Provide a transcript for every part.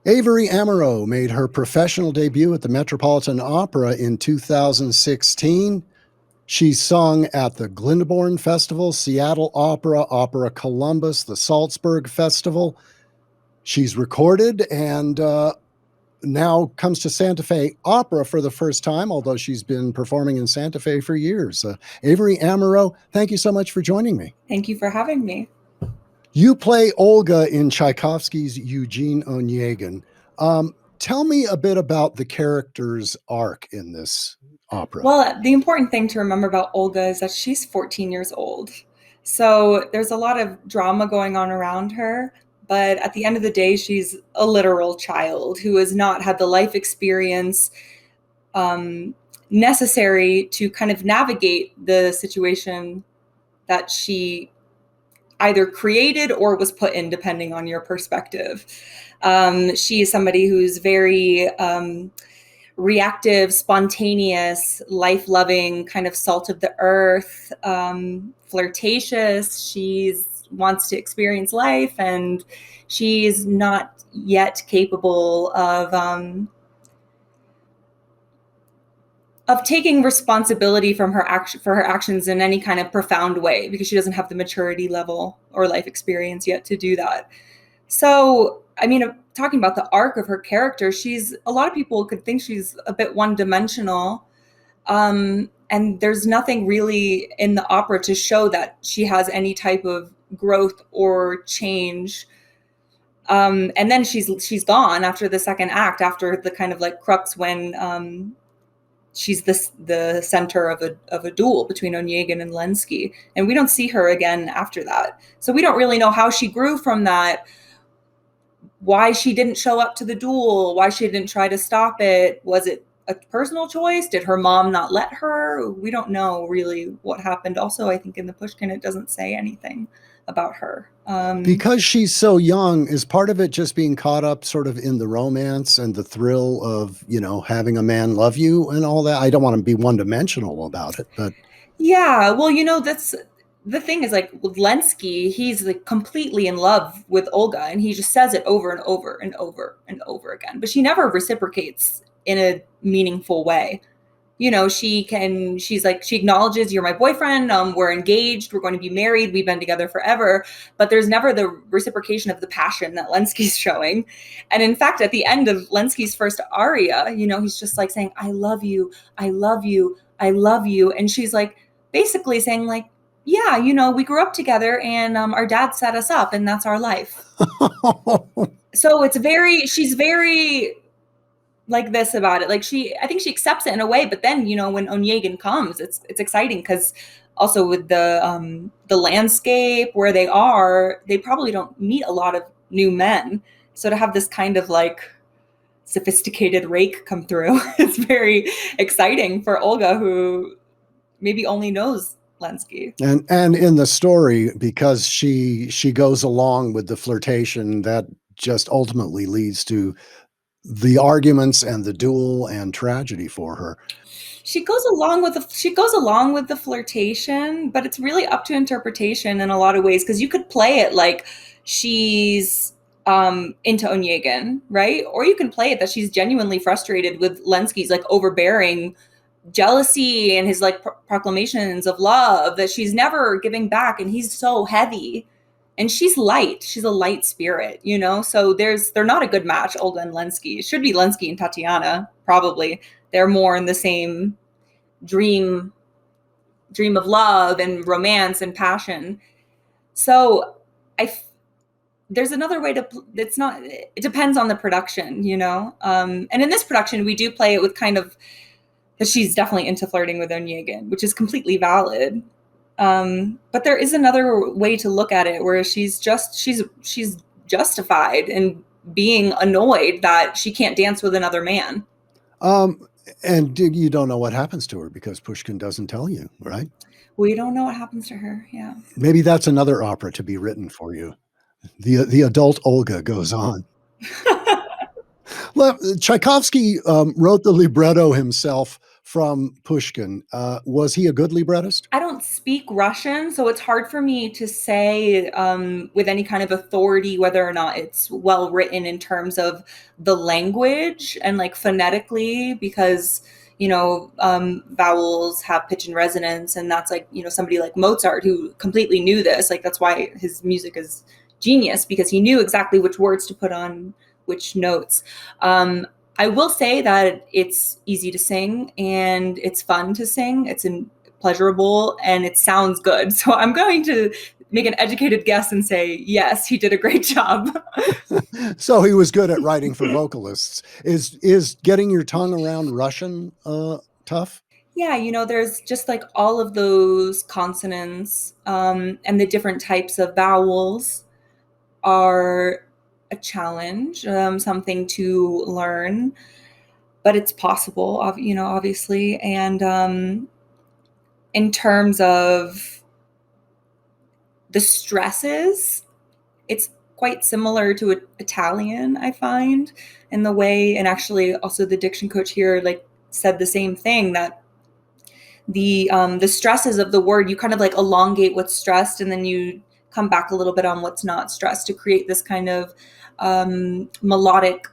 Avery Amereau made her professional debut at the Metropolitan Opera in 2016. She sung at the Glyndebourne Festival, Seattle Opera, Opera Columbus, the Salzburg Festival. She's recorded and now comes to Santa Fe Opera for the first time, although she's been performing in Santa Fe for years. Avery Amereau, thank you so much for joining me. Thank you for having me. You play Olga in Tchaikovsky's Eugene Onegin. Tell me a bit about the character's arc in this opera. Well, the important thing to remember about Olga is that she's 14 years old. So there's a lot of drama going on around her. But at the end of the day, she's a literal child who has not had the life experience necessary to kind of navigate the situation that she either created or was put in, depending on your perspective. She is somebody who's very reactive, spontaneous, life-loving, kind of salt of the earth, flirtatious. She wants to experience life, and she's not yet capable of taking responsibility from her for her actions in any kind of profound way, because she doesn't have the maturity level or life experience yet to do that. So, I mean, talking about the arc of her character, a lot of people could think she's a bit one-dimensional. And there's nothing really in the opera to show that she has any type of growth or change. And then she's gone after the second act, after the kind of like crux when she's the center of a duel between Onegin and Lenski, and we don't see her again after that. So we don't really know how she grew from that, why she didn't show up to the duel, why she didn't try to stop it. Was it a personal choice? Did her mom not let her? We don't know really what happened. Also, I think in the Pushkin, it doesn't say anything about her. Because she's so young, is part of it just being caught up sort of in the romance and the thrill of, having a man love you and all that? I don't want to be one-dimensional about it, but... Yeah, well, that's... The thing is, like, with Lenski, he's like completely in love with Olga, and he just says it over and over and over and over again. But she never reciprocates in a meaningful way. She acknowledges, you're my boyfriend, we're engaged, we're going to be married, we've been together forever, but there's never the reciprocation of the passion that Lenski's showing. And in fact, at the end of Lenski's first aria, he's just like saying, I love you, I love you, I love you. And she's like basically saying like, yeah, we grew up together and our dad set us up and that's our life. So she's very like this about it. Like I think she accepts it in a way, but then, when Onegin comes, it's exciting because also with the landscape where they are, they probably don't meet a lot of new men. So to have this kind of like sophisticated rake come through, it's very exciting for Olga, who maybe only knows Lenski. And in the story, because she goes along with the flirtation, that just ultimately leads to the arguments and the duel and tragedy for her. She goes along with the flirtation, but it's really up to interpretation in a lot of ways, because you could play it like she's into Onegin, right? Or you can play it that she's genuinely frustrated with Lenski's like overbearing jealousy and his like proclamations of love, that she's never giving back, and he's so heavy and she's light. She's a light spirit, so they're not a good match, Olga and Lenski. It should be Lenski and Tatiana, probably. They're more in the same dream of love and romance and passion. So there's another way it depends on the production, and in this production we do play it with kind of that she's definitely into flirting with Onegin, which is completely valid. But there is another way to look at it where she's justified in being annoyed that she can't dance with another man. And you don't know what happens to her because Pushkin doesn't tell you, right? We don't know what happens to her. Yeah. Maybe that's another opera to be written for you. The adult Olga goes on. Tchaikovsky wrote the libretto himself from Pushkin. Was he a good librettist? I don't speak Russian, so it's hard for me to say with any kind of authority whether or not it's well written in terms of the language and like phonetically, because vowels have pitch and resonance, and that's like somebody like Mozart who completely knew this. Like that's why his music is genius, because he knew exactly which words to put on which notes. I will say that it's easy to sing and it's fun to sing. It's pleasurable and it sounds good. So I'm going to make an educated guess and say, yes, he did a great job. So he was good at writing for vocalists. Is getting your tongue around Russian tough? Yeah, there's just like all of those consonants and the different types of vowels are a challenge, something to learn, but it's possible, obviously. And in terms of the stresses, it's quite similar to Italian, I find, in the way, and actually also the diction coach here like said the same thing, that the stresses of the word, you kind of like elongate what's stressed and then you come back a little bit on what's not stressed to create this kind of melodic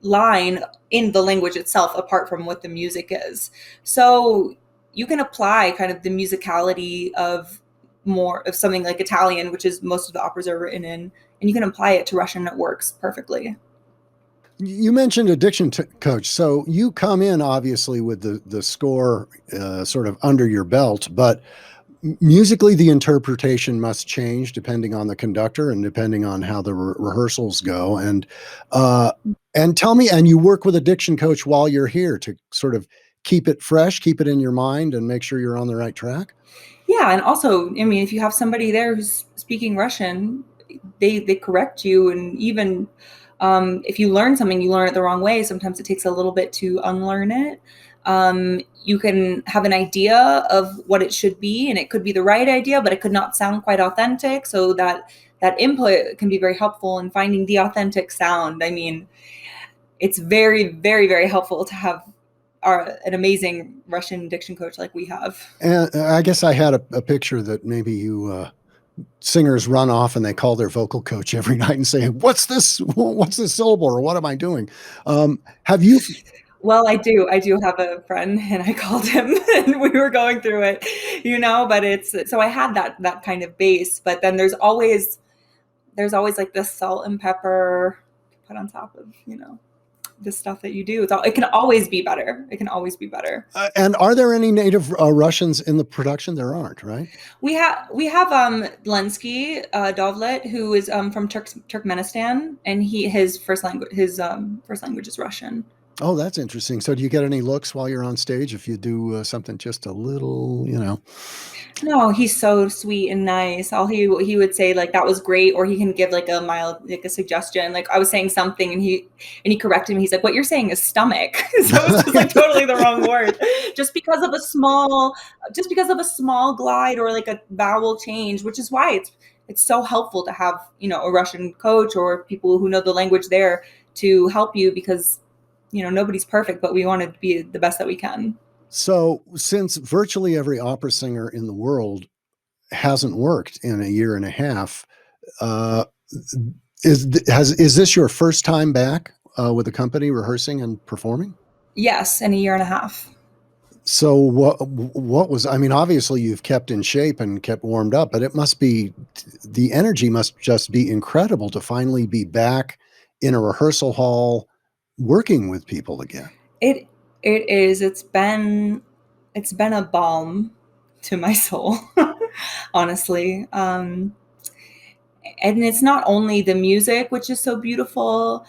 line in the language itself, apart from what the music is. So you can apply kind of the musicality of more of something like Italian, which is most of the operas are written in, and you can apply it to Russian. It works perfectly. You mentioned a diction coach, so you come in obviously with the score sort of under your belt, but musically the interpretation must change depending on the conductor and depending on how the rehearsals go. And tell me, and you work with a diction coach while you're here to sort of keep it fresh, keep it in your mind, and make sure you're on the right track. Yeah, and also, I mean, if you have somebody there who's speaking Russian, they correct you, and even if you learn something, you learn it the wrong way. Sometimes it takes a little bit to unlearn it. You can have an idea of what it should be, and it could be the right idea, but it could not sound quite authentic. So that input can be very helpful in finding the authentic sound. I mean, it's very, very, very helpful to have an amazing Russian diction coach like we have. And I guess I had a picture that maybe you singers run off and they call their vocal coach every night and say, "What's this? What's this syllable? Or what am I doing?" Have you? Well, I do have a friend, and I called him and we were going through it, but it's, so I had that kind of base, but then there's always like this salt and pepper put on top of, the stuff that you do. It can always be better. It can always be better. And are there any native Russians in the production? There aren't, right? We have Lenski, Dovlet, who is from Turkmenistan, and his first language is Russian. Oh, that's interesting. So do you get any looks while you're on stage if you do something just a little, No, he's so sweet and nice. All he would say, like, that was great, or he can give like a mild, like a suggestion. Like I was saying something and he corrected me. He's like, "What you're saying is stomach." So it was just like totally the wrong word. Just because of a small glide or like a vowel change, which is why it's so helpful to have, a Russian coach or people who know the language there to help you, because nobody's perfect, but we want to be the best that we can. So, since virtually every opera singer in the world hasn't worked in a year and a half, uh, is this your first time back with the company rehearsing and performing? Yes, in a year and a half. So, what was? I mean, obviously you've kept in shape and kept warmed up, but the energy must just be incredible to finally be back in a rehearsal hall working with people again. It is. It's been a balm to my soul, honestly. And it's not only the music, which is so beautiful.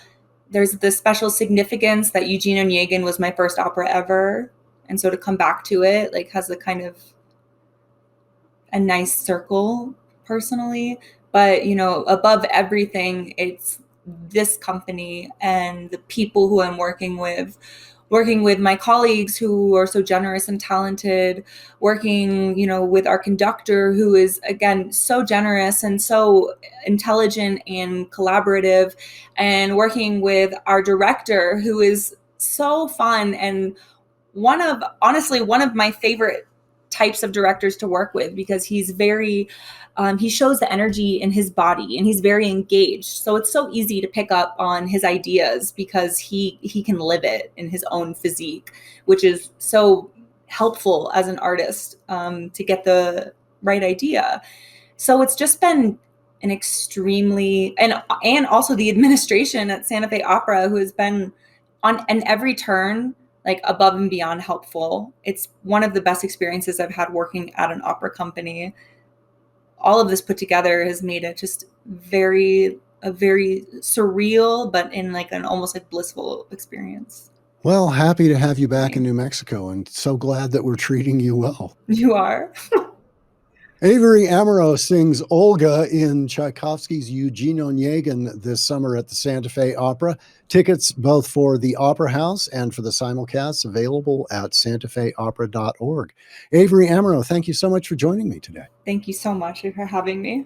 There's the special significance that Eugene Onegin was my first opera ever, and so to come back to it like has a kind of a nice circle personally. But above everything, it's this company and the people who I'm working with my colleagues who are so generous and talented, working, with our conductor who is, again, so generous and so intelligent and collaborative, and working with our director who is so fun and honestly one of my favorite types of directors to work with, because he's very he shows the energy in his body and he's very engaged. So it's so easy to pick up on his ideas because he can live it in his own physique, which is so helpful as an artist to get the right idea. So it's just been an extremely, and also the administration at Santa Fe Opera, who has been on every turn like above and beyond helpful. It's one of the best experiences I've had working at an opera company. All of this put together has made it just a very surreal, but in like an almost like blissful experience. Well, happy to have you back in New Mexico, and so glad that we're treating you well. You are. Avery Amereau sings Olga in Tchaikovsky's Eugene Onegin this summer at the Santa Fe Opera. Tickets both for the Opera House and for the simulcasts available at santafeopera.org. Avery Amereau, thank you so much for joining me today. Thank you so much for having me.